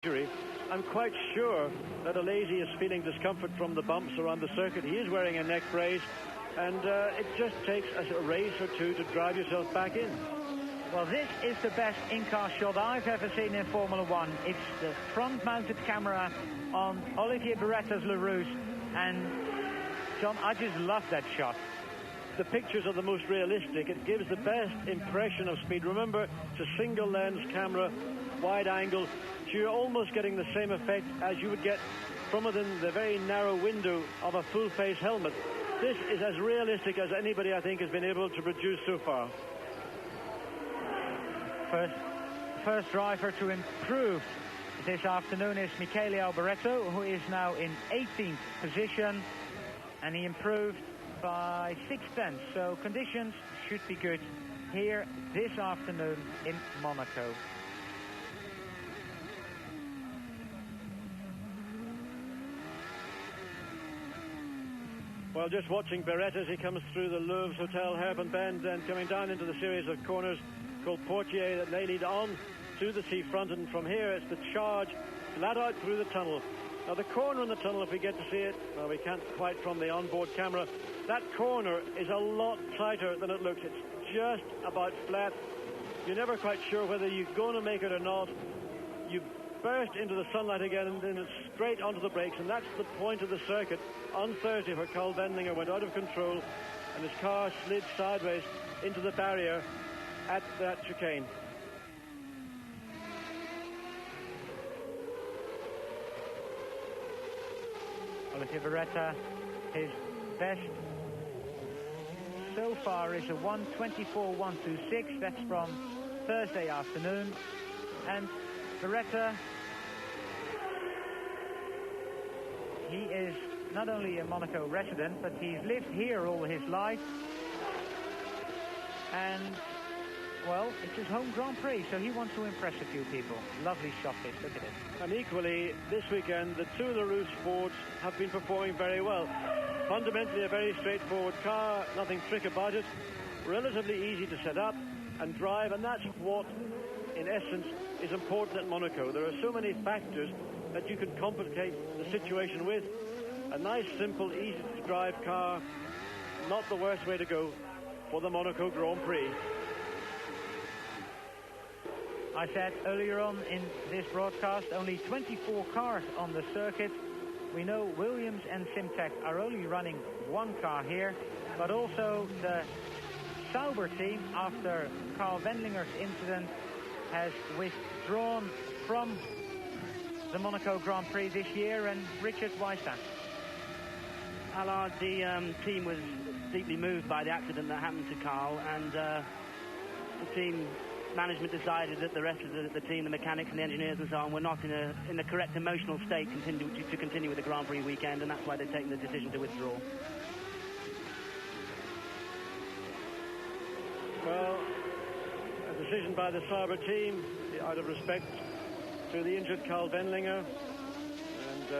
injury. I'm quite sure that Alesi is feeling discomfort from the bumps around the circuit. He is wearing a neck brace, and it just takes a race or two to drive yourself back in. Well, this is the best in-car shot I've ever seen in Formula One. It's the front-mounted camera on Olivier Beretta's LaRousse, and John, I just love that shot. The pictures are the most realistic. It gives the best impression of speed. Remember, it's a single lens camera, wide angle, so you're almost getting the same effect as you would get from within the very narrow window of a full-face helmet. This is as realistic as anybody, I think, has been able to produce so far. First driver to improve this afternoon is Michele Alboreto, who is now in 18th position, and he improved by 6/10, so conditions should be good here this afternoon in Monaco. Well, just watching Beretta as he comes through the Louvre's Hotel hairpin bend and coming down into the series of corners called Portier that they lead on to the seafront, and from here it's the charge flat out through the tunnel. Now the corner in the tunnel, if we get to see it, well, we can't quite from the onboard camera. That corner is a lot tighter than it looks. It's just about flat. You're never quite sure whether you're going to make it or not. You burst into the sunlight again, and then it's straight onto the brakes, and that's the point of the circuit on Thursday where Carl Wendlinger went out of control and his car slid sideways into the barrier at that chicane. Olivier Beretta, his best so far is a 1:24.126. That's from Thursday afternoon. And Beretta, he is not only a Monaco resident, but he's lived here all his life. And, well, it's his home Grand Prix, so he wants to impress a few people. Lovely shot this, look at it. And equally, this weekend, the two LaRousse Fords have been performing very well. Fundamentally a very straightforward car, nothing trick about it, relatively easy to set up and drive, and that's what, in essence, is important at Monaco. There are so many factors that you can complicate the situation with. A nice, simple, easy-to-drive car, not the worst way to go for the Monaco Grand Prix. I said earlier on in this broadcast, only 24 cars on the circuit. We know Williams and Simtek are only running one car here, but also the Sauber team, after Carl Wendlinger's incident, has withdrawn from the Monaco Grand Prix this year. And Richard, why is that? Allard, the team was deeply moved by the accident that happened to Carl, and the team management decided that the rest of the team, the mechanics and the engineers and so on, were not in the correct emotional state to continue with the Grand Prix weekend, and that's why they've taken the decision to withdraw. Well, a decision by the Sauber team out of respect to the injured Carl Wendlinger, and